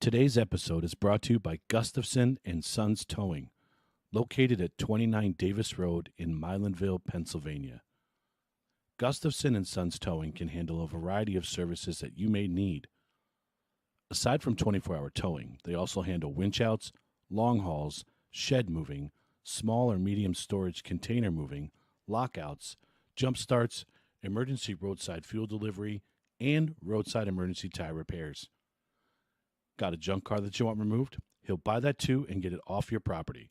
Today's episode is brought to you by Gustafson and Sons Towing, located at 29 Davis Road in Milanville, Pennsylvania. Gustafson and Sons Towing can handle a variety of services that you may need. Aside from 24-hour towing, they also handle winch outs, long hauls, shed moving, small or medium storage container moving, lockouts, jump starts, emergency roadside fuel delivery, and roadside emergency tire repairs. Got a junk car that you want removed? He'll buy that too and get it off your property.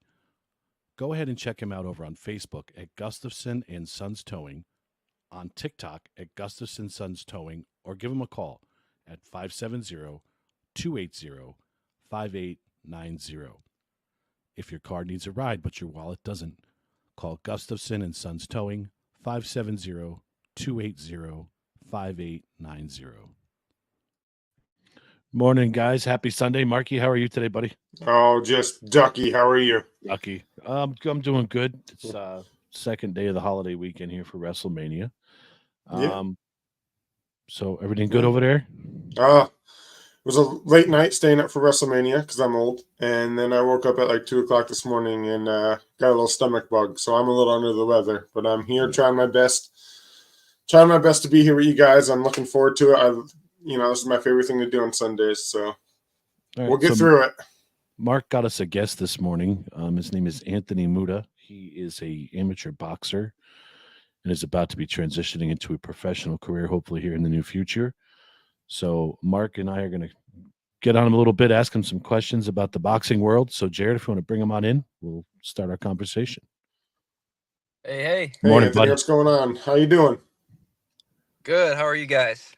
Go ahead and check him out over on Facebook at Gustafson and Sons Towing, on TikTok at Gustafson Sons Towing, or give him a call at 570-280-5890. If your car needs a ride but your wallet doesn't, call Gustafson and Sons Towing, 570-280-5890. Morning, guys. Happy Sunday. Marky, how are you today, buddy? Oh, just ducky. How are you? Ducky. I'm doing good. It's second day of the holiday weekend here for WrestleMania. So everything good over there? It was a late night staying up for WrestleMania because I'm old. And then I woke up at like 2 o'clock this morning and got a little stomach bug. So I'm a little under the weather. But I'm here trying my best to be here with you guys. I'm looking forward to it. This is my favorite thing to do on Sundays. So we'll get through it. Mark got us a guest this morning. His name is Anthony Muta. He is a amateur boxer and is about to be transitioning into a professional career, hopefully here in the near future. So Mark and I are going to get on him a little bit, ask him some questions about the boxing world. So Jared, if you want to bring him on in, we'll start our conversation. Hey. Morning, Anthony, buddy. what's going on? How you doing? Good. How are you guys?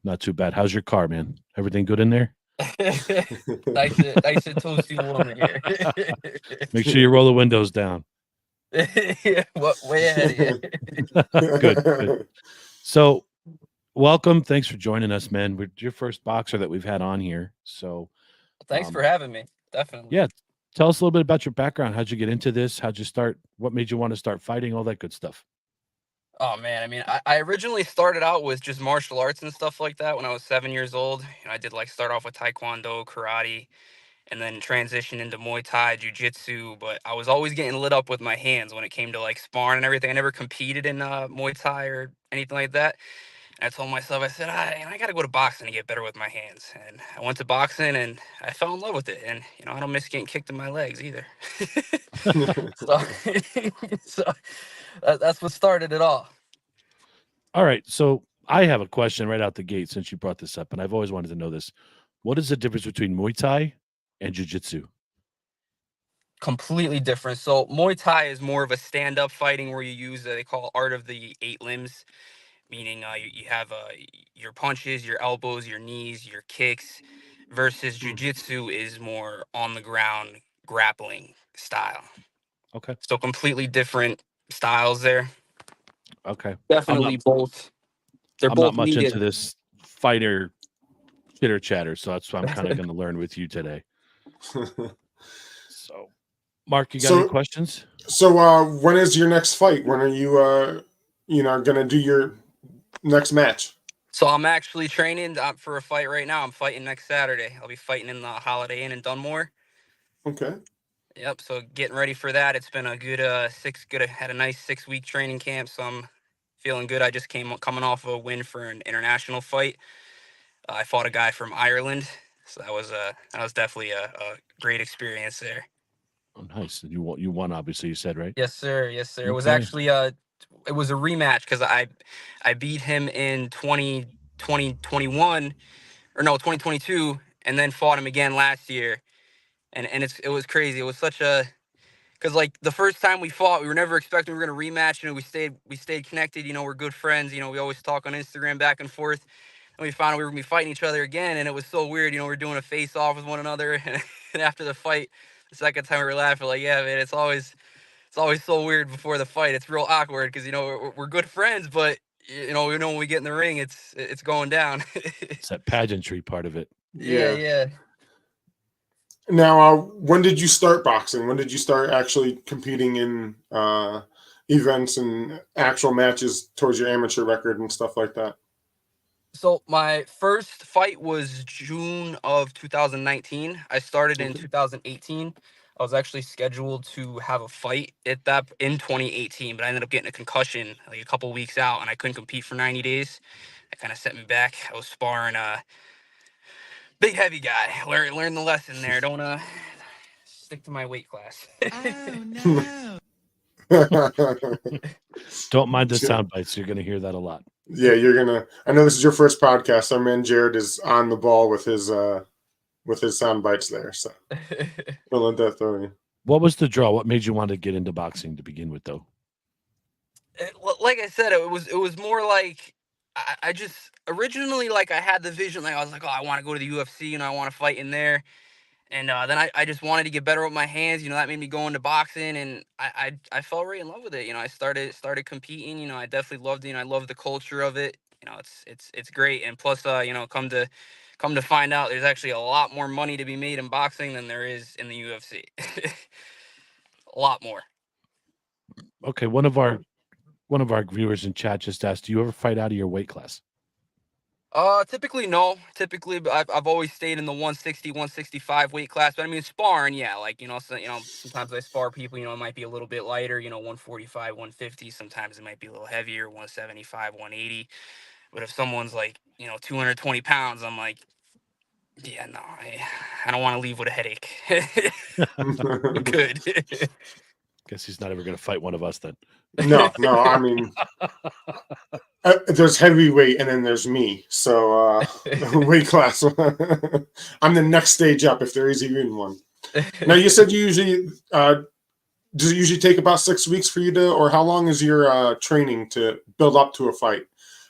Not too bad. How's your car, man? Everything good in there? nice and toasty warm in here. Make sure you roll the windows down. Yeah, way ahead of you. Good. So, welcome. Thanks for joining us, man. We're your first boxer that we've had on here. So, thanks for having me. Definitely. Yeah. Tell us a little bit about your background. How'd you get into this? How'd you start? What made you want to start fighting? All that good stuff. Oh, man. I mean, I originally started out with just martial arts and stuff like that when I was 7 years old. I did start off with Taekwondo, karate, and then transition into Muay Thai, Jiu-Jitsu. But I was always getting lit up with my hands when it came to sparring and everything. I never competed in Muay Thai or anything like that. And I told myself, I said, I got to go to boxing to get better with my hands. And I went to boxing and I fell in love with it. And, I don't miss getting kicked in my legs either. so that's what started it all. All right. So I have a question right out the gate since you brought this up, and I've always wanted to know this. What is the difference between Muay Thai and Jiu-Jitsu? Completely different. So Muay Thai is more of a stand-up fighting where you use they call art of the 8 limbs, meaning you have your punches, your elbows, your knees, your kicks, versus Jiu-Jitsu is more on the ground grappling style. Okay. So completely different styles there. Okay. Definitely both. I'm not much into this fighter chitter chatter, so that's why I'm kind of going to learn with you today. So, Mark, you got any questions? So, when is your next fight? When are you, going to do your next match? So I'm actually training for a fight right now. I'm fighting next Saturday. I'll be fighting in the Holiday Inn in Dunmore. Okay. Yep. So getting ready for that. It's been a good had a nice 6-week training camp. So I'm feeling good. I just coming off a win for an international fight. I fought a guy from Ireland. So that was definitely a great experience there. Oh, nice. You won, obviously, you said, right? Yes, sir. Okay. It was actually it was a rematch because I beat him in 2022 and then fought him again last year. And it was crazy. It was such a because the first time we fought, we were never expecting we were going to rematch. We stayed connected. We're good friends. We always talk on Instagram back and forth. And we found out we were going to be fighting each other again. And it was so weird. We're doing a face off with one another. And after the fight, the second time we were laughing, yeah, man, it's always so weird before the fight. It's real awkward because, we're good friends, but, we know when we get in the ring, it's going down. It's that pageantry part of it. Yeah. Now, when did you start boxing? When did you start actually competing in events and actual matches towards your amateur record and stuff like that? So my first fight was June of 2019. I started in Okay. 2018. I was actually scheduled to have a fight in 2018, but I ended up getting a concussion like a couple weeks out, and I couldn't compete for 90 days. That kind of set me back. I was sparring a big heavy guy. Learn the lesson there. Don't stick to my weight class. Oh no. Don't mind the sound bites. You're going to hear that a lot. Yeah, I know this is your first podcast. Our man Jared is on the ball with his sound bites there. So don't let that throw you. What was the draw? What made you want to get into boxing to begin with, though? Like I said, it was more like I just originally, like, I had the vision, like I was like, oh, I want to go to the UFC, I want to fight in there. And then I just wanted to get better with my hands. That made me go into boxing, and I fell right in love with it. I started competing. I definitely loved it. I love the culture of it. It's great. And plus, come to find out, there's actually a lot more money to be made in boxing than there is in the UFC. A lot more. Okay, one of our viewers in chat just asked, do you ever fight out of your weight class? Typically no. Typically, I've always stayed in the 160, 165 weight class. But I mean, sparring, yeah, like so, sometimes I spar people. It might be a little bit lighter. 145, 150. Sometimes it might be a little heavier, 175, 180. But if someone's like 220 pounds, I'm like, yeah, no, I don't want to leave with a headache. I'm good. Guess he's not ever going to fight one of us then. No. I mean, there's heavyweight and then there's me. So weight class. I'm the next stage up if there is even one. Now you said you usually does it usually take about 6 weeks for you to, or how long is your training to build up to a fight?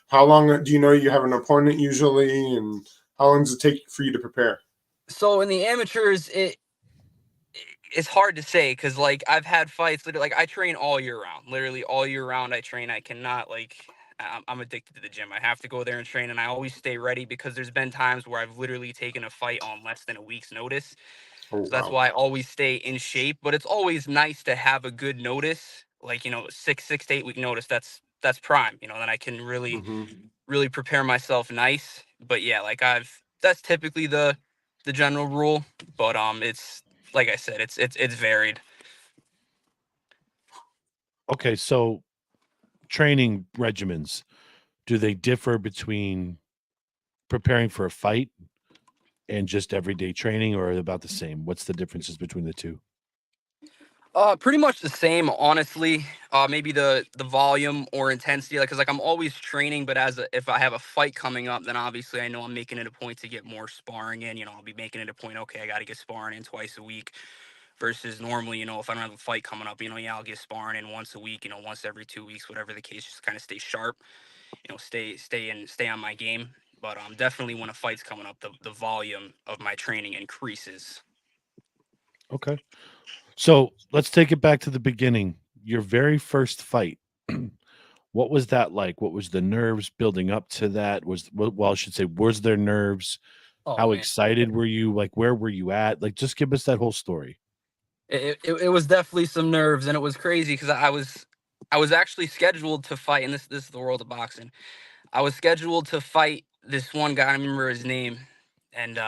How long do you have an opponent usually, and how long does it take for you to prepare? So in the amateurs, it's hard to say because, like, I've had fights that, like, I train all year round. Literally all year round I train. I cannot, like, I'm addicted to the gym. I have to go there and train, and I always stay ready because there's been times where I've literally taken a fight on less than a week's notice. Oh So that's wow. why I always stay in shape. But it's always nice to have a good notice, like, 6 to 8 week notice. That's prime. Then I can really prepare myself nice. But yeah, like, that's typically the general rule. But it's like I said, it's varied. Okay, so training regimens, do they differ between preparing for a fight and just everyday training, or are they about the same? What's the differences between the two? Pretty much the same, honestly. Maybe the volume or intensity, like, cause like I'm always training, but if I have a fight coming up, then obviously I know I'm making it a point to get more sparring in. I'll be making it a point. Okay, I got to get sparring in twice a week, versus normally, if I don't have a fight coming up, yeah, I'll get sparring in once a week, once every 2 weeks, whatever the case, just kind of stay sharp, stay on my game. But definitely when a fight's coming up, the volume of my training increases. Okay. So let's take it back to the beginning. Your very first fight. What was that like? What was the nerves building up to that? I should say, was there nerves? Oh How man. excited were you? Like, where were you at? Like, just give us that whole story. It was definitely some nerves, and it was crazy because I was actually scheduled to fight, and this is the world of boxing. I was scheduled to fight this one guy. I don't remember his name, and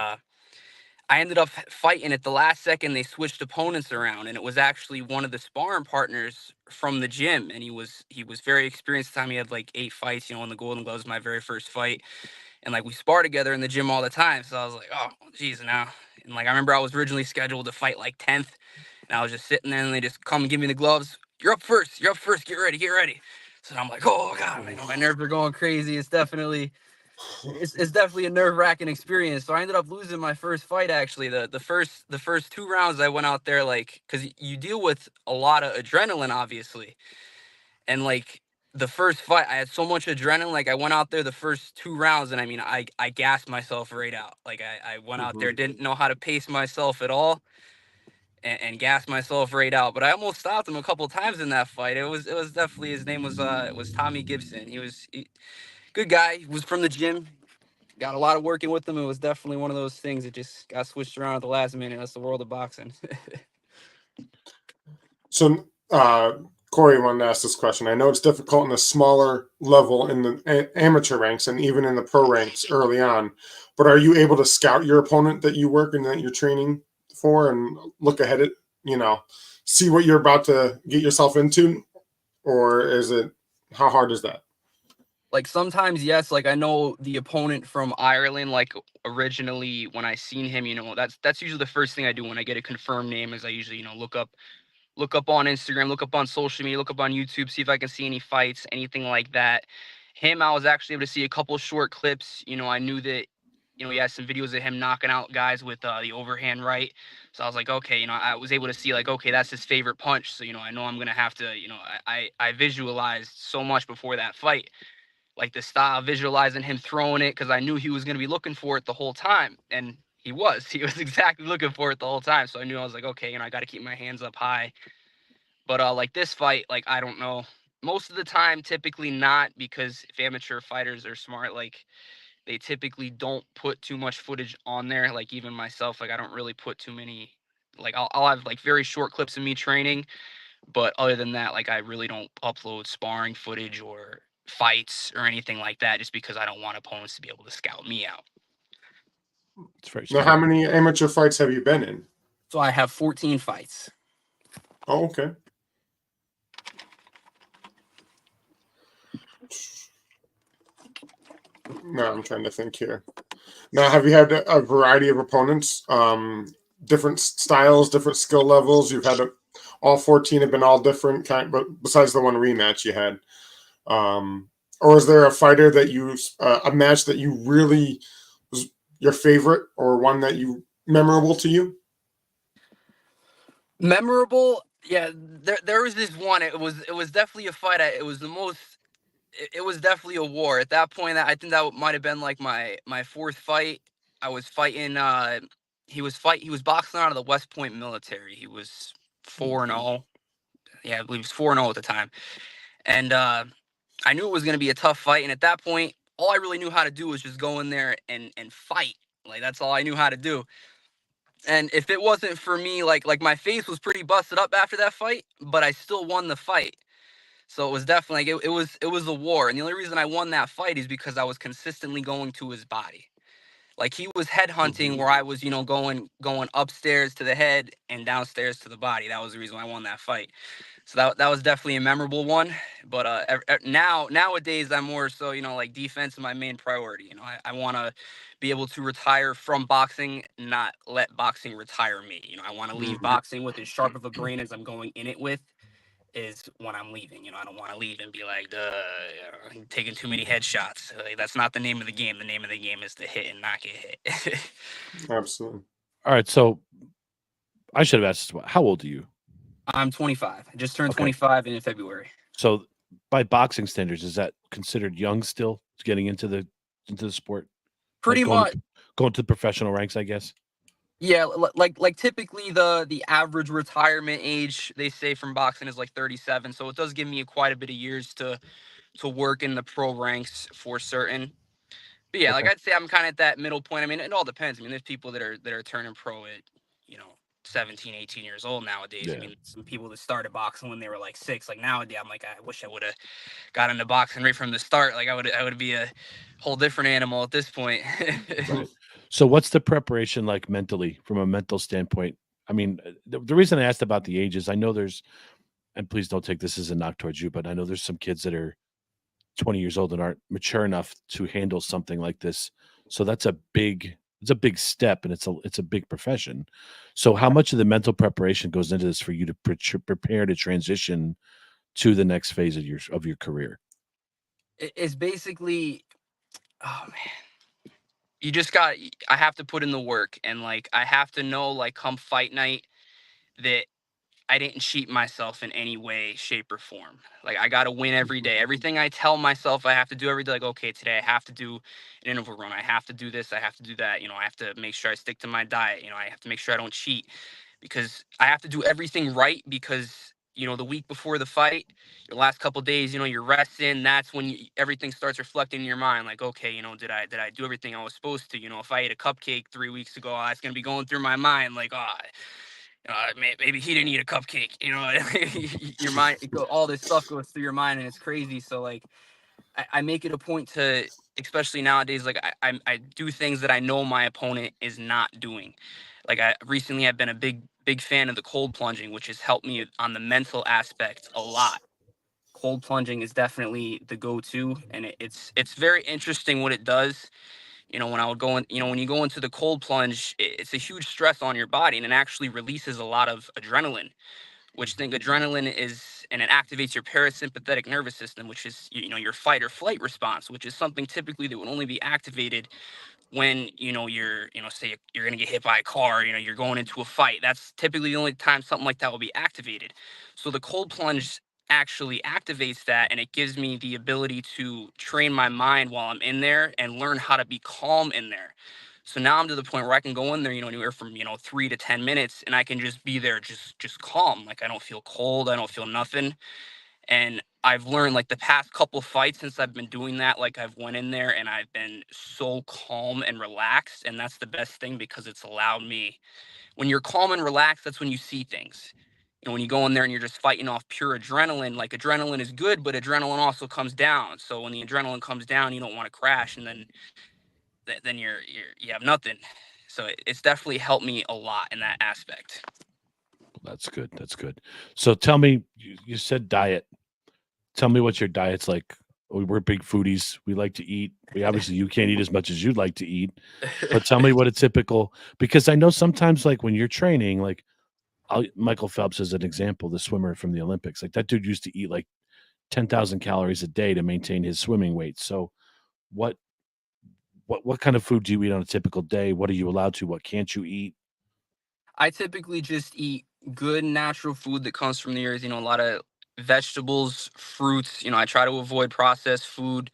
I ended up fighting at the last second. They switched opponents around, and it was actually one of the sparring partners from the gym, and he was very experienced. At the time, he had like 8 fights. In the Golden Gloves, my very first fight, and like we spar together in the gym all the time. So I was like, oh, geez, now. And like I remember I was originally scheduled to fight like 10th. And I was just sitting there, and they just come and give me the gloves. You're up first. You're up first. Get ready. Get ready. So I'm like, oh God, my nerves are going crazy. It's definitely a nerve-wracking experience. So I ended up losing my first fight. Actually, the first 2 rounds I went out there, like, because you deal with a lot of adrenaline, obviously, and like the first fight, I had so much adrenaline. Like, I went out there the first 2 rounds, and I mean, I gassed myself right out. Like, I went out there, didn't know how to pace myself at all. And gas myself right out. But I almost stopped him a couple times in that fight. It was definitely, his name was Tommy Gibson. Good guy. He was from the gym. Got a lot of working with him. It was definitely one of those things that just got switched around at the last minute. That's the world of boxing. So Corey wanted to ask this question. I know it's difficult in the smaller level in the amateur ranks and even in the pro ranks early on, but are you able to scout your opponent that you work and that you're training for and look ahead at, see what you're about to get yourself into? Or is it, how hard is that? Like sometimes, yes, like I know the opponent from Ireland, like originally when I seen him, that's usually the first thing I do when I get a confirmed name is I usually, look up on Instagram, look up on social media, look up on YouTube, see if I can see any fights, anything like that. Him, I was actually able to see a couple short clips. I knew that, he had some videos of him knocking out guys with the overhand right. So I was like, okay, I was able to see like, okay, that's his favorite punch. So, I know I'm going to have to, I visualized so much before that fight, like the style, visualizing him throwing it because I knew he was going to be looking for it the whole time. And he was exactly looking for it the whole time. So I was like, okay, I got to keep my hands up high. But like this fight, like I don't know. Most of the time, typically not, because if amateur fighters are smart, like they typically don't put too much footage on there. Like even myself, like I don't really put too many. Like I'll have like very short clips of me training, but other than that, like I really don't upload sparring footage or fights or anything like that, just because I don't want opponents to be able to scout me out. It's very Now, smart. how many amateur fights have you been in? So I have 14 fights. Oh, okay. No, I'm trying to think here. Now, have you had a variety of opponents, different styles, different skill levels? You've had all 14 have been all different but besides the one rematch you had. Or is there a fighter that a match that you really was your favorite or one that you memorable to you? Memorable, yeah. There was this one. It was definitely a fight. It was the most. It was definitely a war at that point. I think that might have been like my fourth fight. I was fighting. He was boxing out of the West Point military. He was 4-0. Yeah, I believe he was 4-0 at the time. And I knew it was going to be a tough fight. And at that point, all I really knew how to do was just go in there and fight. Like that's all I knew how to do. And if it wasn't for me, like my face was pretty busted up after that fight, but I still won the fight. So it was definitely like it was a war. And the only reason I won that fight is because I was consistently going to his body. Like he was headhunting where I was, going upstairs to the head and downstairs to the body. That was the reason I won that fight. So that was definitely a memorable one. But nowadays I'm more so, like defense is my main priority. I want to be able to retire from boxing, not let boxing retire me. I want to leave boxing with as sharp of a brain as I'm going in it with is when I'm leaving. I don't want to leave and be like, taking too many headshots. Like, that's not the name of the game. The name of the game is to hit and not get hit. Absolutely. All right, so I should have asked, how old are you? I'm 25. I just turned Okay. 25 in February. So by boxing standards, is that considered young still, getting into the sport? Pretty like much. Going to the professional ranks, I guess. Yeah, like typically the average retirement age they say from boxing is like 37. So it does give me quite a bit of years to work in the pro ranks for certain. But yeah, like Okay. I'd say I'm kind of at that middle point. I mean, it all depends. I mean, there's people that are turning pro at, 17, 18 years old nowadays. Yeah. I mean, some people that started boxing when they were like 6. Like nowadays, I'm like, I wish I would have got into boxing right from the start. Like I would be a whole different animal at this point. Right. So what's the preparation like mentally, from a mental standpoint? I mean, the reason I asked about the ages, I know there's, and please don't take this as a knock towards you, but I know there's some kids that are 20 years old and aren't mature enough to handle something like this. So it's a big step, and it's a big profession. So how much of the mental preparation goes into this for you to prepare to transition to the next phase of your career? It's basically, oh man, I have to put in the work, and like I have to know, like come fight night, that I didn't cheat myself in any way, shape, or form. Like I got to win every day. Everything I tell myself I have to do every day, like, okay, today I have to do an interval run. I have to do this. I have to do that. I have to make sure I stick to my diet. I have to make sure I don't cheat, because I have to do everything right, because, the week before the fight, your last couple of days, you're resting. That's when everything starts reflecting in your mind. Like, okay, did I do everything I was supposed to? If I ate a cupcake 3 weeks ago, that's going to be going through my mind. Like, maybe he didn't eat a cupcake. Your mind, all this stuff goes through your mind, and it's crazy. So like, I make it a point to, especially nowadays, like I do things that I know my opponent is not doing. Like I've been a big fan of the cold plunging, which has helped me on the mental aspect a lot. Cold plunging is definitely the go-to, and it's very interesting what it does. When I would go in, when you go into the cold plunge, it's a huge stress on your body, and it actually releases a lot of adrenaline, which think adrenaline is, and it activates your parasympathetic nervous system, which is, your fight or flight response, which is something typically that would only be activated when, you're, say you're going to get hit by a car, you're going into a fight. That's typically the only time something like that will be activated. So the cold plunge actually activates that, and it gives me the ability to train my mind while I'm in there and learn how to be calm in there. So now I'm to the point where I can go in there, anywhere from 3 to 10 minutes, and I can just be there, just calm. Like I don't feel cold, I don't feel nothing. And I've learned, like, the past couple fights since I've been doing that, like I've went in there and I've been so calm and relaxed, and that's the best thing because it's allowed me. When you're calm and relaxed, that's when you see things. When you go in there and you're just fighting off pure adrenaline, like adrenaline is good, but adrenaline also comes down. So when the adrenaline comes down, you don't want to crash, and then you have nothing. So it's definitely helped me a lot in that aspect. That's good. That's good. So tell me, you said diet. Tell me what your diet's like. We're big foodies. We like to eat. You can't eat as much as you'd like to eat, but tell me what a typical, because I know sometimes, like when you're training, like Michael Phelps as an example, the swimmer from the Olympics, like that dude used to eat like 10,000 calories a day to maintain his swimming weight. So what what kind of food do you eat on a typical day? What are you allowed to? What can't you eat? I typically just eat good natural food that comes from the earth, a lot of vegetables, fruits. I try to avoid processed food,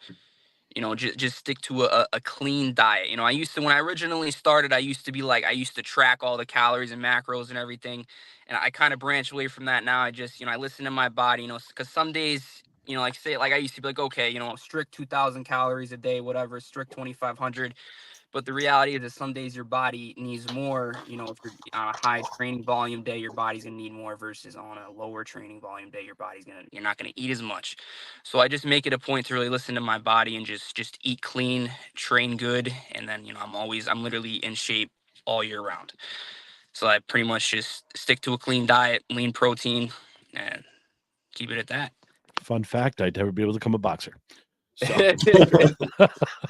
just stick to a clean diet. I used to, when I originally started, I used to be like, I used to track all the calories and macros and everything. And I kind of branched away from that. Now I just, I listen to my body, because some days, like say, like I used to be like, okay, strict 2,000 calories a day, whatever, strict 2,500. But the reality is that some days your body needs more. If you're on a high training volume day, your body's gonna need more versus on a lower training volume day, you're not gonna eat as much. So I just make it a point to really listen to my body and just eat clean, train good, and then I'm literally in shape all year round. So I pretty much just stick to a clean diet, lean protein, and keep it at that. Fun fact: I'd never be able to become a boxer. So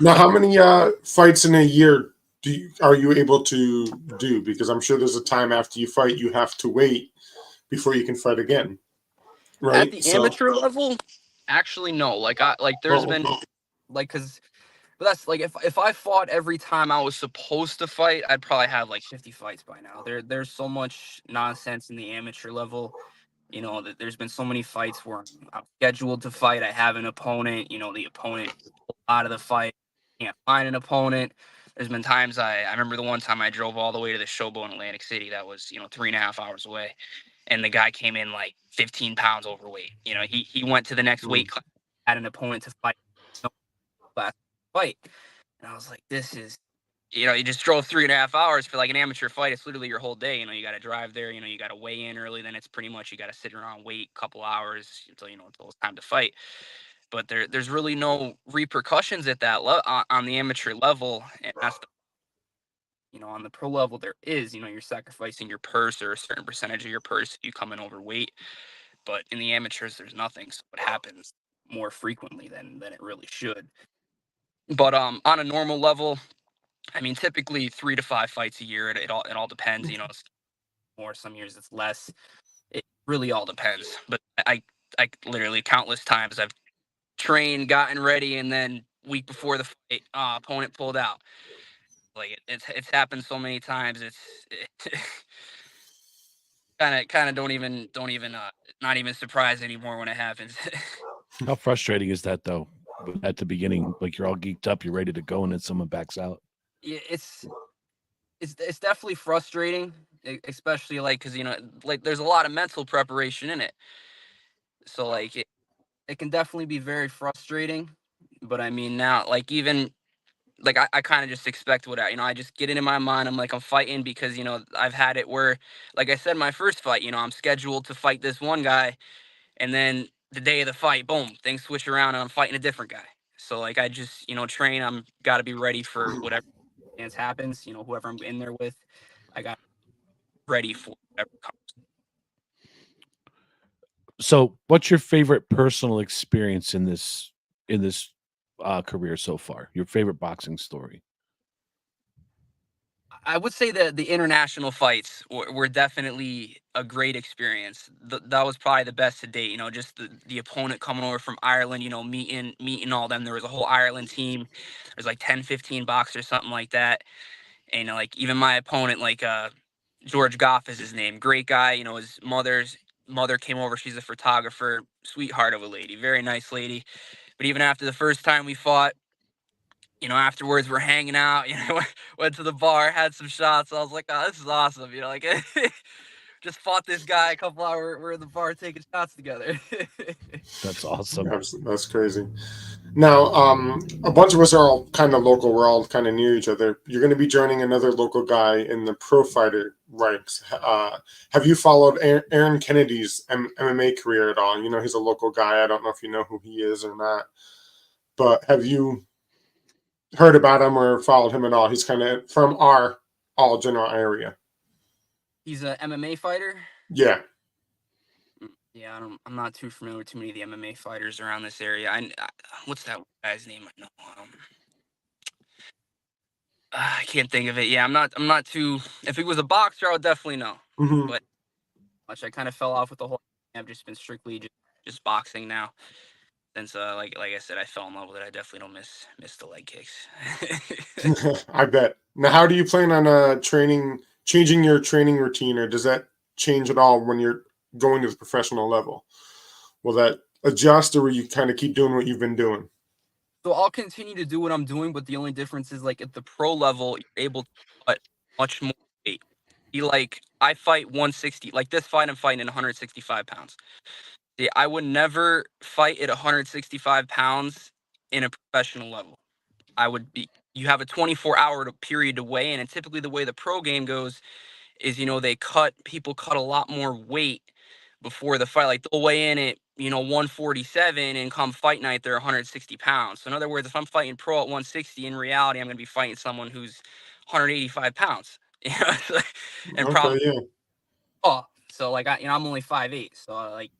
Now, how many fights in a year are you able to do? Because I'm sure there's a time after you fight, you have to wait before you can fight again, At right? the So, amateur level, actually no. There's been okay. because but that's like, if I fought every time I was supposed to fight, I'd probably have like 50 fights by now. There's so much nonsense in the amateur level. That there's been so many fights where I'm scheduled to fight. I have an opponent. The opponent pulled out of the fight. Can't find an opponent. There's been times I remember the one time I drove all the way to the Showboat in Atlantic City. That was 3.5 hours away, and the guy came in like 15 pounds overweight. He went to the next weight class, had an opponent to fight, no class fight. And I was like, this is, you just drove 3.5 hours for like an amateur fight. It's literally your whole day. You got to drive there, you got to weigh in early. Then it's pretty much, you got to sit around, wait a couple hours until it's time to fight. But there's really no repercussions at that on the amateur level. And that's on the pro level, there is, you're sacrificing your purse or a certain percentage of your purse if you come in overweight. But in the amateurs, there's nothing. So it happens more frequently than it really should. But on a normal level, I mean, typically 3 to 5 fights a year. It all depends. It's more, some years it's less. It really all depends. But I literally countless times I've trained, gotten ready, and then week before the fight, opponent pulled out. Like it's happened so many times. It's kind of don't even not even surprised anymore when it happens. how frustrating is that though? At the beginning, like you're all geeked up, you're ready to go, and then someone backs out. Yeah, it's definitely frustrating, especially like because like there's a lot of mental preparation in it. So like it can definitely be very frustrating. But I mean, now, like, even like I kind of just expect what I just get it in my mind. I'm like, I'm fighting because, I've had it where, like I said, my first fight, I'm scheduled to fight this one guy, and then the day of the fight, boom, things switch around and I'm fighting a different guy. So like I just, train. I'm got to be ready for whatever chance happens. Whoever I'm in there with, I got ready for whatever comes. So, what's your favorite personal experience in this career so far? Your favorite boxing story? I would say that the international fights were definitely a great experience. That was probably the best to date. Just the opponent coming over from Ireland. Meeting all them. There was a whole Ireland team. There's like 10, 15 boxers, something like that. And like even my opponent, like George Goff is his name. Great guy. His mother came over. She's a photographer. Sweetheart of a lady. Very nice lady. But even after the first time we fought, afterwards we're hanging out, went to the bar, had some shots. I was like, oh, this is awesome. Like just fought this guy a couple hours. We're in the bar taking shots together. That's awesome. That's crazy. Now, a bunch of us are all kind of local. We're all kind of near each other. You're going to be joining another local guy in the pro fighter ranks. Have you followed Aaron Kennedy's MMA career at all? He's a local guy. I don't know if you know who he is or not, but have you heard about him or followed him at all? He's kind of from our all general area. He's an MMA fighter. Yeah. Yeah, I'm not too familiar with too many of the MMA fighters around this area. What's that guy's name? I know. I can't think of it. Yeah, I'm not too. If he was a boxer, I would definitely know. Mm-hmm. But I kind of fell off with the whole. I've just been strictly just boxing now. Since like I said, I fell in love with it. I definitely don't miss the leg kicks. I bet. Now, how do you plan on changing your training routine, or does that change at all when you're going to the professional level? Will that adjust, or will you kind of keep doing what you've been doing? So I'll continue to do what I'm doing, but the only difference is like at the pro level, you're able to cut much more weight. I fight 160. Like this fight, I'm fighting at 165 pounds. See, I would never fight at 165 pounds in a professional level. You have a 24-hour period to weigh in, and typically the way the pro game goes is, people cut a lot more weight before the fight. Like they'll weigh in at, 147 and come fight night, they're 160 pounds. So in other words, if I'm fighting pro at 160, in reality, I'm going to be fighting someone who's 185 pounds, and probably, so like, I'm only 5'8". So like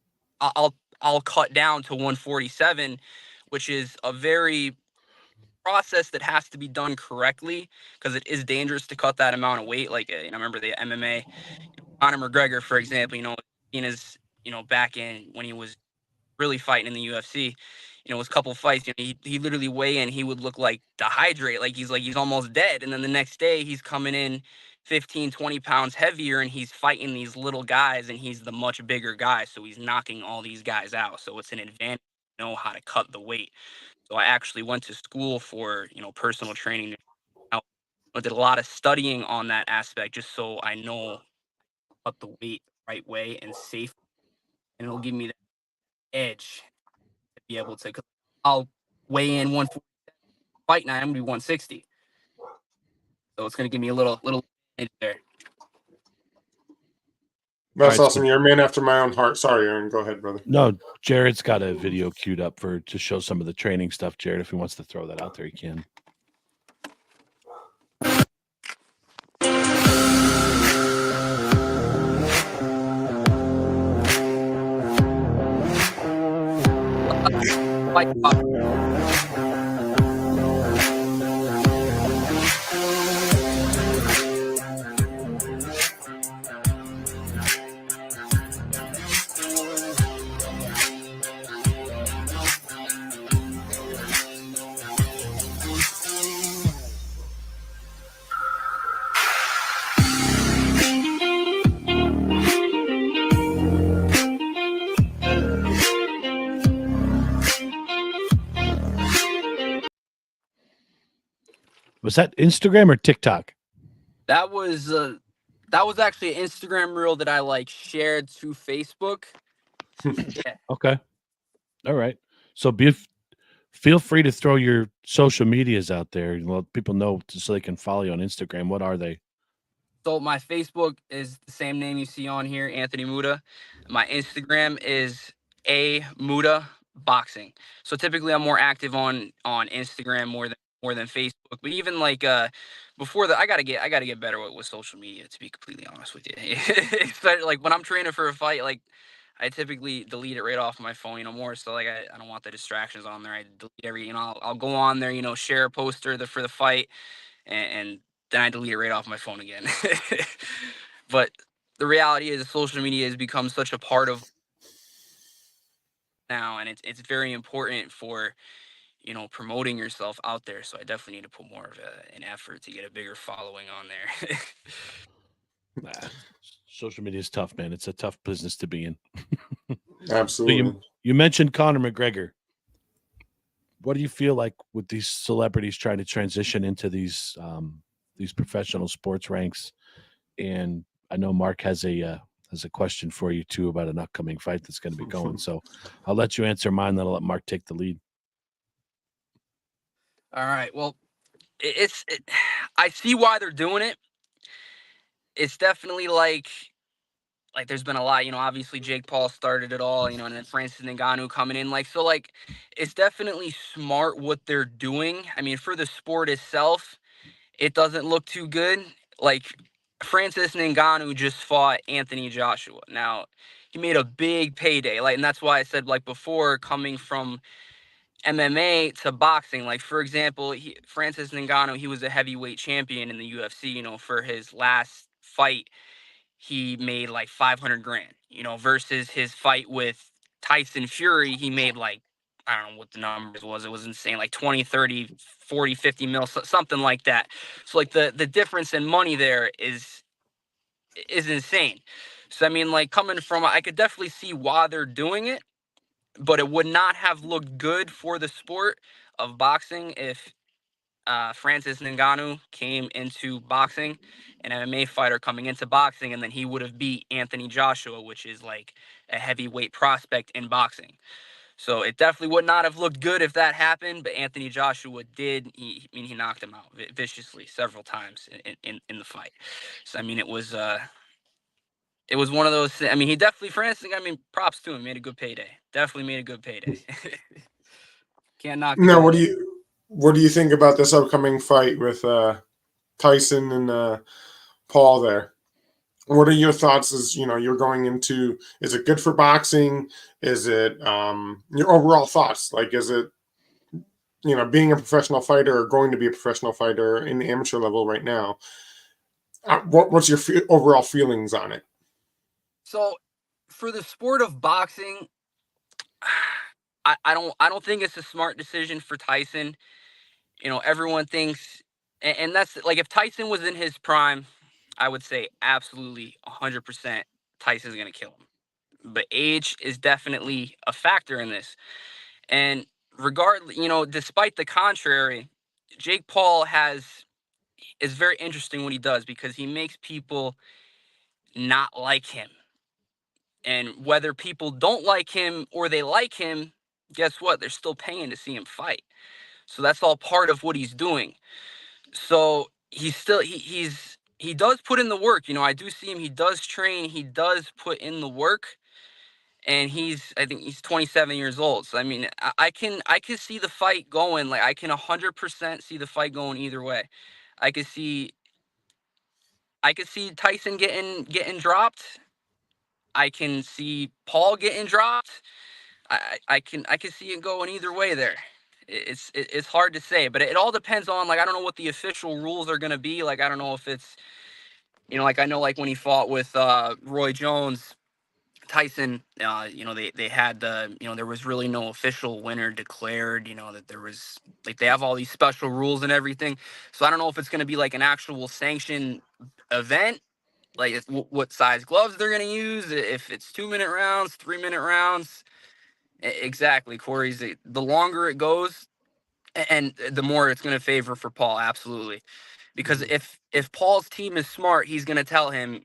I'll cut down to 147, which is a very process that has to be done correctly because it is dangerous to cut that amount of weight. Like, I remember the MMA, Conor McGregor, for example, in his, back in when he was really fighting in the UFC, his couple fights, he literally weigh in, he would look like dehydrate, like he's almost dead. And then the next day he's coming in 15, 20 pounds heavier and he's fighting these little guys and he's the much bigger guy. So he's knocking all these guys out. So it's an advantage to know how to cut the weight. So I actually went to school for, personal training. I did a lot of studying on that aspect just so I know cut the weight the right way and safe, and it'll give me the edge to be able to. I'll weigh in 140 fight night. I'm gonna be 160, so it's gonna give me a little edge there. That's awesome. You're a man after my own heart. Sorry, Aaron. Go ahead, brother. No, Jared's got a video queued up to show some of the training stuff. Jared, if he wants to throw that out there, he can. Was that Instagram or TikTok? That was actually an Instagram reel that I shared to Facebook. Yeah. Okay. All right. So Feel free to throw your social medias out there. Let people know so they can follow you on Instagram. What are they? So my Facebook is the same name you see on here, Anthony Muta. My Instagram is A Muta Boxing. So typically I'm more active on Instagram more than Facebook. But even like before that, I gotta get better with social media, to be completely honest with you. Especially like when I'm training for a fight, like I typically delete it right off my phone, more so like I don't want the distractions on there. I delete every, I'll go on there, share a poster for the fight, and then I delete it right off my phone again. But the reality is social media has become such a part of now, and it's very important for promoting yourself out there. So I definitely need to put more of an effort to get a bigger following on there. Nah, social media is tough, man. It's a tough business to be in. So Absolutely. you mentioned Conor McGregor. What do you feel like with these celebrities trying to transition into these professional sports ranks? And I know Mark has a question for you too about an upcoming fight that's going to be going. So I'll let you answer mine. Then I'll let Mark take the lead. All right. Well, I see why they're doing it. It's definitely like there's been a lot, obviously Jake Paul started it all, and then Francis Ngannou coming in. So it's definitely smart what they're doing. I mean, for the sport itself, it doesn't look too good. Like Francis Ngannou just fought Anthony Joshua. Now, he made a big payday. And that's why I said before, coming from MMA to boxing. For example, Francis Ngannou, he was a heavyweight champion in the UFC, for his last fight he made 500 grand, versus his fight with Tyson Fury, he made I don't know what the numbers was. It was insane, 20, 30, 40, 50 mil, something like that. So the difference in money there is insane. So I mean, coming from, I could definitely see why they're doing it, but it would not have looked good for the sport of boxing if Francis Ngannou came into boxing, an MMA fighter coming into boxing, and then he would have beat Anthony Joshua, which is a heavyweight prospect in boxing. So it definitely would not have looked good if that happened, but Anthony Joshua did. He knocked him out viciously several times in the fight. So I mean, it was one of those. I mean, he definitely, Francis. I mean, props to him. Made a good payday. Definitely made a good payday. Can't knock the Now, guy. what do you think about this upcoming fight with Tyson and Paul there? What are your thoughts as you're going into, is it good for boxing? Is it your overall thoughts? Is it being a professional fighter or going to be a professional fighter in the amateur level right now? What's your overall feelings on it? So for the sport of boxing, I don't think it's a smart decision for Tyson. Everyone thinks, and that's if Tyson was in his prime, I would say absolutely 100% Tyson's gonna kill him. But age is definitely a factor in this. And regardless, despite the contrary, Jake Paul is very interesting what he does, because he makes people not like him. And whether people don't like him or they like him, guess what? They're still paying to see him fight. So that's all part of what he's doing. So he's still he does put in the work. I do see him. He does train. He does put in the work. And I think he's 27 years old. So I mean, I can see the fight going. I can 100% see the fight going either way. I could see Tyson getting dropped. I can see Paul getting dropped. I can see it going either way there. It's hard to say, but it all depends on I don't know what the official rules are gonna be. I don't know if it's I know when he fought with Roy Jones, Tyson, they had there was really no official winner declared. That there was they have all these special rules and everything. So I don't know if it's gonna be an actual sanctioned event. What size gloves they're gonna use, if it's 2-minute rounds, 3-minute rounds. Exactly, Corey's the longer it goes, and the more it's going to favor for Paul, absolutely. Because if Paul's team is smart, he's going to tell him,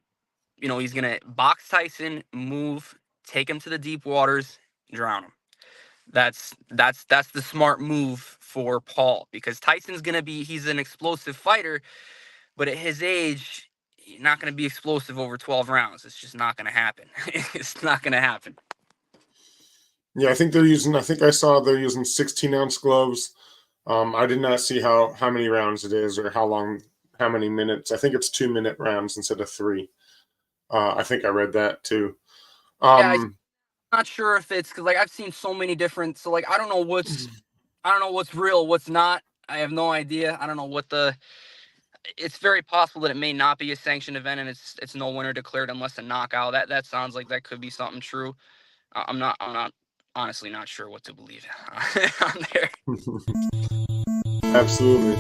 he's going to box Tyson, move, take him to the deep waters, drown him. That's the smart move for Paul, because Tyson's gonna be, he's an explosive fighter, but at his age, he's not gonna be explosive over 12 rounds. It's just not gonna happen. It's not gonna happen. Yeah, I think they're using. I think I saw they're using 16-ounce gloves. I did not see how many rounds it is or how long, how many minutes. I think it's 2-minute rounds instead of 3. I think I read that too. Yeah, I'm not sure if it's because like I've seen so many different. So like I don't know what's real, what's not. I have no idea. I don't know what the. It's very possible that it may not be a sanctioned event and it's no winner declared unless a knockout. That sounds like that could be something true. I'm not honestly not sure what to believe on there. Absolutely.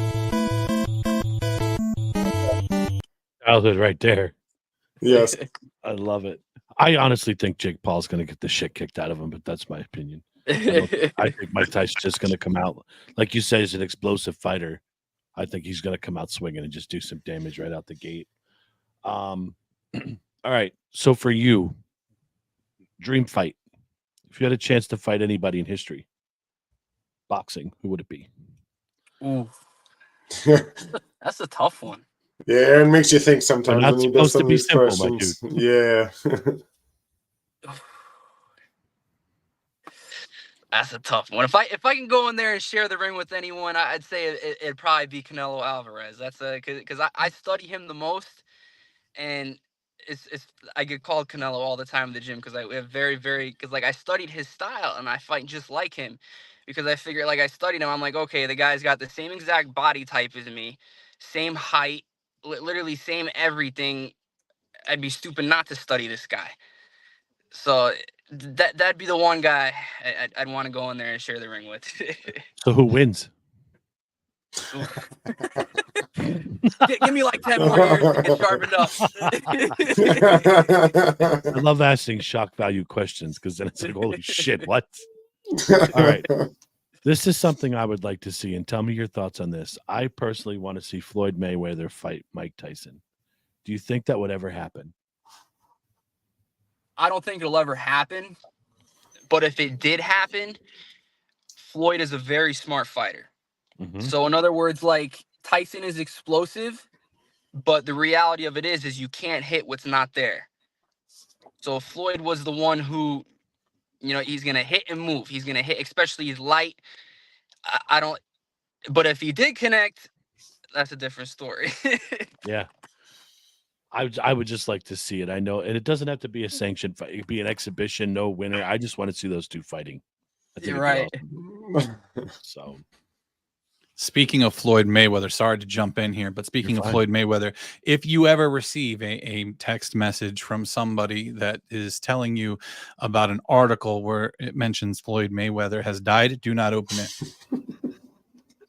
Childhood right there. Yes. I love it. I honestly think Jake Paul's going to get the shit kicked out of him, but that's my opinion. I think Mike Tyson's just going to come out, like you say, as an explosive fighter. I think he's going to come out swinging and just do some damage right out the gate. All right. So for you, dream fight. If you had a chance to fight anybody in history, boxing, who would it be? Ooh, that's a tough one. Yeah, Aaron makes you think sometimes not when he does supposed to some of be these simple, my questions. Yeah. That's a tough one. If I can go in there and share the ring with anyone, I'd say it'd probably be Canelo Alvarez. That's because I study him the most, and it's I get called Canelo all the time in the gym because I have because like I studied his style and I fight just like him, because I figured like I studied him. I'm like, okay, the guy's got the same exact body type as me, same height, literally same everything. I'd be stupid not to study this guy. So that'd be the one guy I'd want to go in there and share the ring with. So who wins? Give me like 10 more years to get sharpened up. I love asking shock value questions because then it's like, holy shit, what? All right. This is something I would like to see, and tell me your thoughts on this. I personally want to see Floyd Mayweather fight Mike Tyson. Do you think that would ever happen? I don't think it'll ever happen, but if it did happen, Floyd is a very smart fighter. Mm-hmm. So in other words, like Tyson is explosive, but the reality of it is you can't hit what's not there. So if Floyd was the one who, he's going to hit and move. He's going to hit, especially he's light. I don't, but if he did connect, that's a different story. Yeah. I would just like to see it. I know, and it doesn't have to be a sanctioned fight. It could be an exhibition, no winner. I just want to see those two fighting. I think You're right. Awesome. So, speaking of Floyd Mayweather, sorry to jump in here, but speaking of Floyd Mayweather, if you ever receive a text message from somebody that is telling you about an article where it mentions Floyd Mayweather has died, do not open it.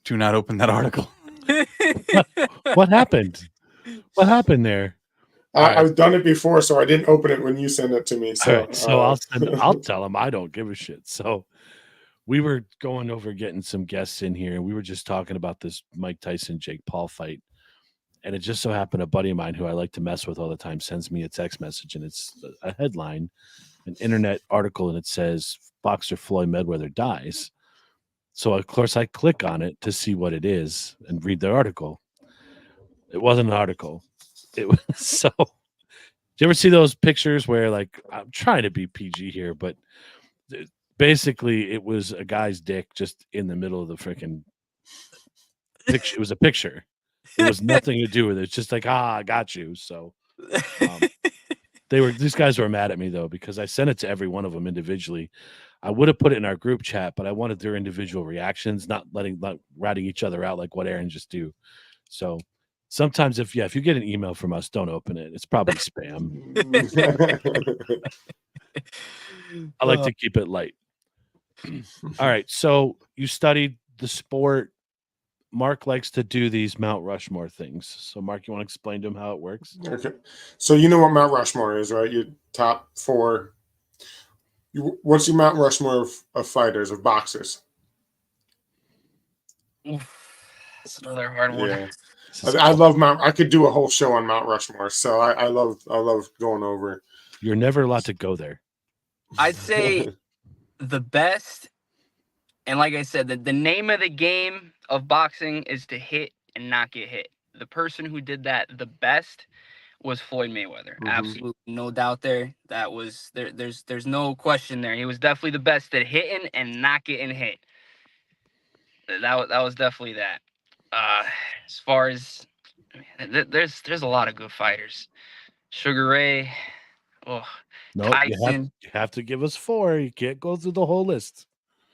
Do not open that article. What happened? What happened there? I've done it before, so I didn't open it when you sent it to me. So, right, so I'll tell him I don't give a shit. So we were going over getting some guests in here, and we were just talking about this Mike Tyson Jake Paul fight, and it just so happened a buddy of mine who I like to mess with all the time sends me a text message, and it's a headline, an internet article, and it says boxer Floyd Mayweather dies. So of course I click on it to see what it is and read the article. It wasn't an article. It was so. Do you ever see those pictures where, like, I'm trying to be PG here, but basically it was a guy's dick just in the middle of the freaking picture. It was a picture. It was nothing to do with it. It's just like, I got you. So these guys were mad at me though, because I sent it to every one of them individually. I would have put it in our group chat, but I wanted their individual reactions, not ratting each other out like what Aaron just do. So sometimes if you get an email from us, don't open it. It's probably spam. I like to keep it light. All right. So you studied the sport. Mark likes to do these Mount Rushmore things. So Mark, you want to explain to him how it works? Okay. So you know what Mount Rushmore is, right? Your top 4. What's your Mount Rushmore of fighters, of boxers? That's another hard one. Yeah. I love Mount. I could do a whole show on Mount Rushmore, so I love going over it. You're never allowed to go there. I'd say the best And like I said, the name of the game of boxing is to hit and not get hit. The person who did that the best was Floyd Mayweather. Mm-hmm. Absolutely no doubt there. That was there's no question there. He was definitely the best at hitting and not getting hit. That was definitely that. As far as there's a lot of good fighters. Sugar Ray, No, Tyson. you have to give us 4. You can't go through the whole list.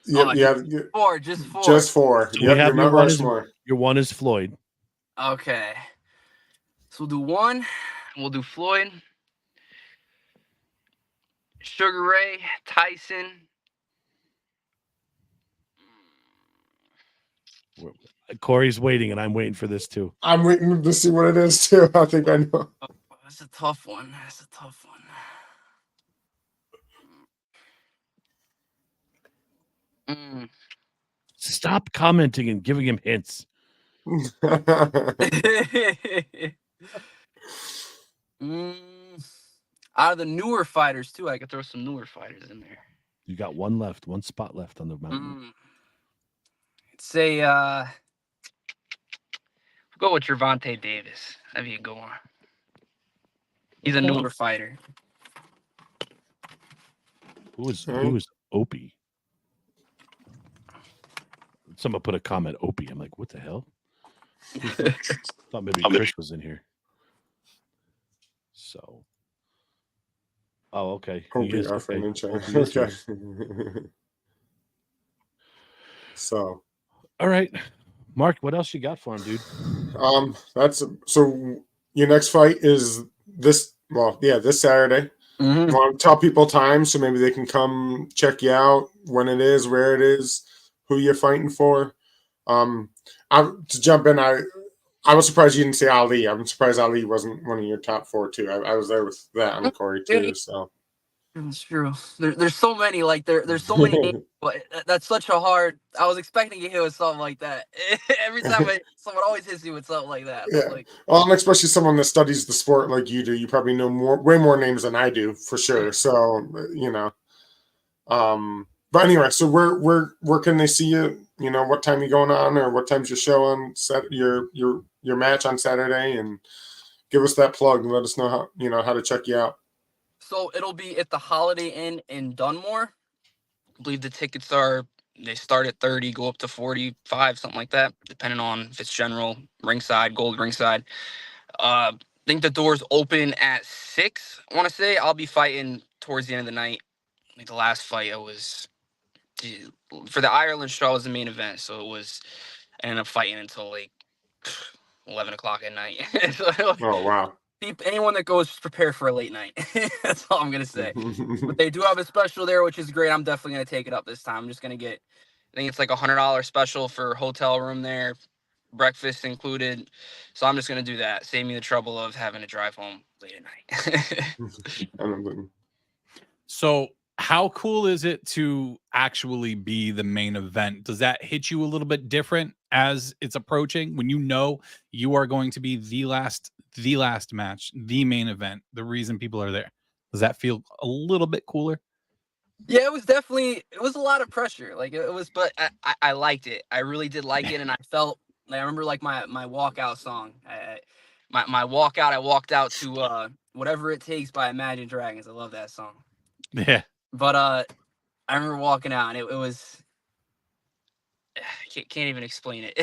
Just four. Just 4. So Yep, we have you're not Rushmore. Your 1 is Floyd. Okay. So we'll do 1. We'll do Floyd, Sugar Ray, Tyson. Corey's waiting, and I'm waiting for this too. I'm waiting to see what it is too. I think I know. That's a tough one. Stop commenting and giving him hints. Out of the newer fighters too, I could throw some newer fighters in there. You got 1 left, 1 spot left on the mountain. Say, go with Gervonta Davis. That'd be a good one. He's a newer fighter. Who is Opie? Someone put a comment, Opie. I'm like, what the hell? Thought maybe Chris was in here. So. Oh, okay. Opie, our friend in China. Okay. So. All right. Mark, what else you got for him, dude? So your next fight is this Saturday. Mm-hmm. You want to tell people time so maybe they can come check you out, when it is, where it is, who you're fighting for. To jump in, I was surprised you didn't say Ali. I'm surprised Ali wasn't one of your top 4 too. I was there with that on Corey too. So it's true. There's so many, like there's so many names, but that's such a hard. I was expecting to hit with something like that. Every time someone always hits you with something like that. Yeah. Like, well, and especially someone that studies the sport like you do, you probably know way more names than I do for sure. So but anyway, so where can they see you? What time you going on, or what time's your show on your match on Saturday, and give us that plug and let us know how to check you out. So it'll be at the Holiday Inn in Dunmore. I believe the tickets they start at 30, go up to 45, something like that, depending on if it's general, ringside, gold ringside. I think the doors open at 6. I want to say I'll be fighting towards the end of the night. Like the last fight, for the Ireland show, I was the main event, so I ended up fighting until like 11 o'clock at night. Oh wow! Anyone that goes, just prepare for a late night. That's all I'm gonna say. But they do have a special there, which is great. I'm definitely gonna take it up this time. I'm just gonna get, I think it's like $100 special for hotel room there, breakfast included. So I'm just gonna do that. Save me the trouble of having to drive home late at night. So how cool is it to actually be the main event? Does that hit you a little bit different as it's approaching, when you are going to be the last match, the main event, the reason people are there? Does that feel a little bit cooler? Yeah, it was a lot of pressure. Like it was, but I liked it. I really did like it. And I felt, I remember like my walkout song, my walkout, I walked out to Whatever It Takes by Imagine Dragons. I love that song. Yeah. But I remember walking out, and it was, can't even explain it.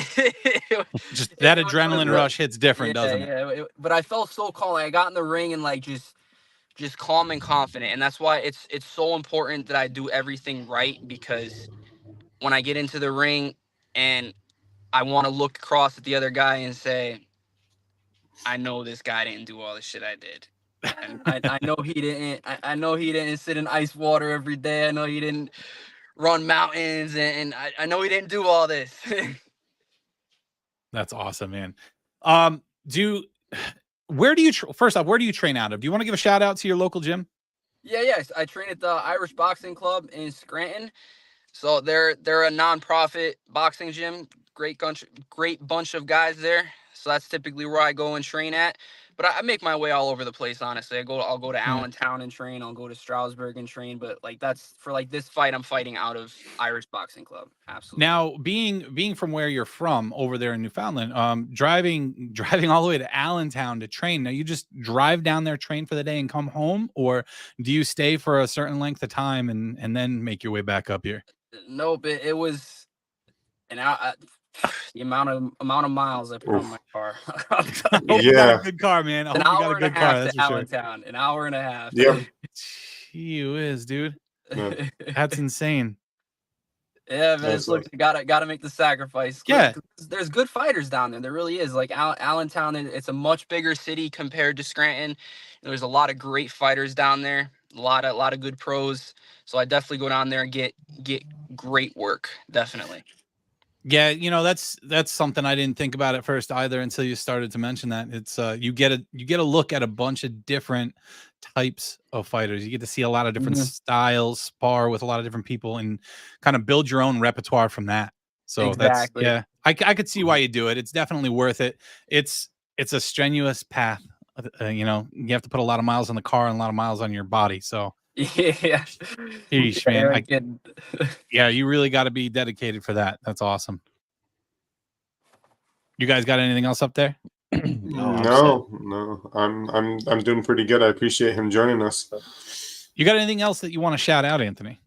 Just that adrenaline rush hits different, doesn't it? Yeah, but I felt so calm. Like I got in the ring and like just calm and confident, and that's why it's so important that I do everything right, because when I get into the ring and I want to look across at the other guy and say, I know this guy didn't do all the shit I did. And I know he didn't. I know he didn't sit in ice water every day. I know he didn't run mountains, and I know he didn't do all this. That's awesome, man. First off, where do you train out of? Do you want to give a shout out to your local gym? Yes. I train at the Irish Boxing Club in Scranton. So they're a nonprofit boxing gym. Great bunch of guys there. So that's typically where I go and train at. But I make my way all over the place, honestly. I'll go to Allentown and train. I'll go to Stroudsburg and train. But like that's for like this fight, I'm fighting out of Irish Boxing Club. Absolutely. Now, being from where you're from over there in Newfoundland, driving all the way to Allentown to train. Now, you just drive down there, train for the day, and come home, or do you stay for a certain length of time and then make your way back up here? Nope. It was an hour. The amount of miles I put on my car. You got a good car, man. I An hope you got hour a and a good car. half That's to for sure. Allentown. An hour and a half. Yep. Gee whiz, dude. Yeah. That's insane. Yeah, man. It's look, gotta make the sacrifice. Yeah. There's good fighters down there. There really is. Like Allentown, it's a much bigger city compared to Scranton. There's a lot of great fighters down there. A lot of good pros. So I definitely go down there and get great work. Definitely. Yeah, that's something I didn't think about at first either until you started to mention that. It's you get a look at a bunch of different types of fighters. You get to see a lot of different styles, spar with a lot of different people, and kind of build your own repertoire from that. So exactly. that's I could see why you do it. It's definitely worth it. It's a strenuous path. You have to put a lot of miles on the car and a lot of miles on your body. So yeah, Sheesh, man. Yeah, you really got to be dedicated for that. That's awesome. You guys got anything else up there? No. I'm doing pretty good. I appreciate him joining us. You got anything else that you want to shout out, Anthony?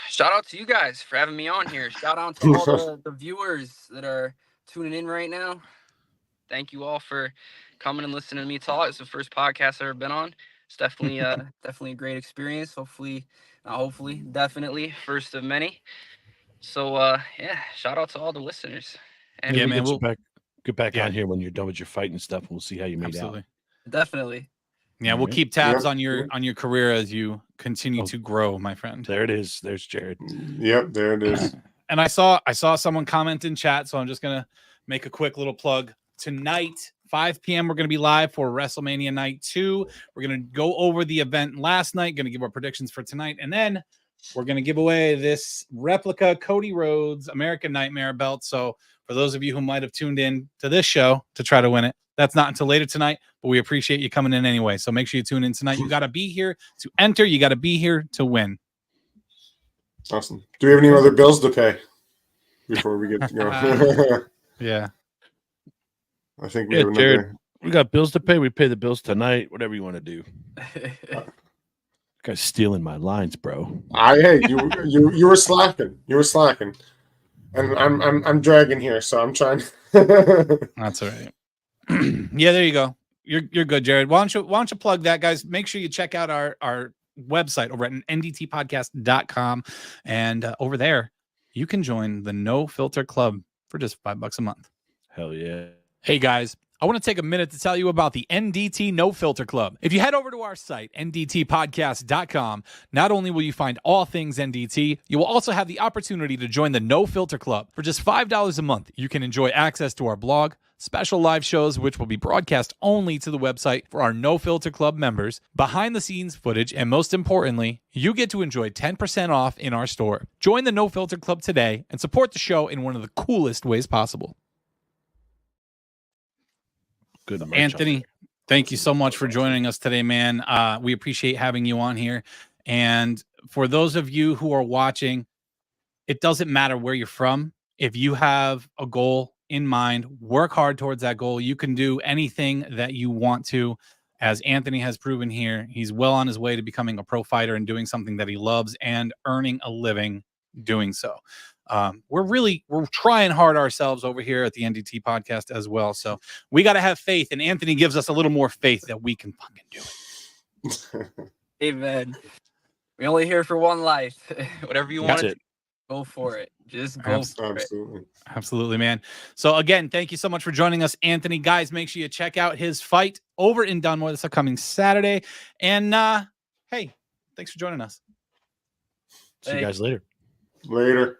Shout out to you guys for having me on here. Shout out to all the viewers that are tuning in right now. Thank you all for coming and listening to me talk. It's the first podcast I've ever been on. It's definitely definitely a great experience. Definitely first of many. So yeah, shout out to all the listeners. And yeah, man, we'll get back on here when you're done with your fight and stuff, and we'll see how you made out. Definitely. Yeah, we'll keep tabs on your career as you continue to grow, my friend. There it is. There's Jared. Yep, there it is. And I saw someone comment in chat, so I'm just gonna make a quick little plug. Tonight, 5 p.m., we're going to be live for WrestleMania Night 2. We're going to go over the event last night, going to give our predictions for tonight, and then we're going to give away this replica Cody Rhodes American Nightmare belt. So for those of you who might have tuned in to this show to try to win it, that's not until later tonight, but we appreciate you coming in anyway. So make sure you tune in tonight. You got to be here to enter. You got to be here to win. Awesome. Do we have any other bills to pay before we get to go? Yeah. I think we have another. Jared, we got bills to pay. We pay the bills tonight. Whatever you want to do. Guy's stealing my lines, bro. Hey, you were slacking. You were slacking, and I'm dragging here, so I'm trying. That's all right. Yeah, there you go. You're good, Jared. Why don't you plug that, guys? Make sure you check out our website over at ndtpodcast.com, and over there you can join the No Filter Club for just $5 a month. Hell yeah. Hey guys, I want to take a minute to tell you about the NDT No Filter Club. If you head over to our site, ndtpodcast.com, not only will you find all things NDT, you will also have the opportunity to join the No Filter Club. For just $5 a month, you can enjoy access to our blog, special live shows which will be broadcast only to the website for our No Filter Club members, behind-the-scenes footage, and most importantly, you get to enjoy 10% off in our store. Join the No Filter Club today and support the show in one of the coolest ways possible. Good, Anthony, thank you so much for joining us today, man. We appreciate having you on here. And for those of you who are watching, it doesn't matter where you're from. If you have a goal in mind, work hard towards that goal. You can do anything that you want to. As Anthony has proven here, he's well on his way to becoming a pro fighter and doing something that he loves and earning a living doing so. We're trying hard ourselves over here at the NDT podcast as well. So we got to have faith, and Anthony gives us a little more faith that we can fucking do it. Amen. We only here for one life. Whatever you want to do, go for it. Just go for it. Absolutely, man. So again, thank you so much for joining us, Anthony. Guys, make sure you check out his fight over in Dunmore this upcoming Saturday. And hey, thanks for joining us. See you guys later. Later.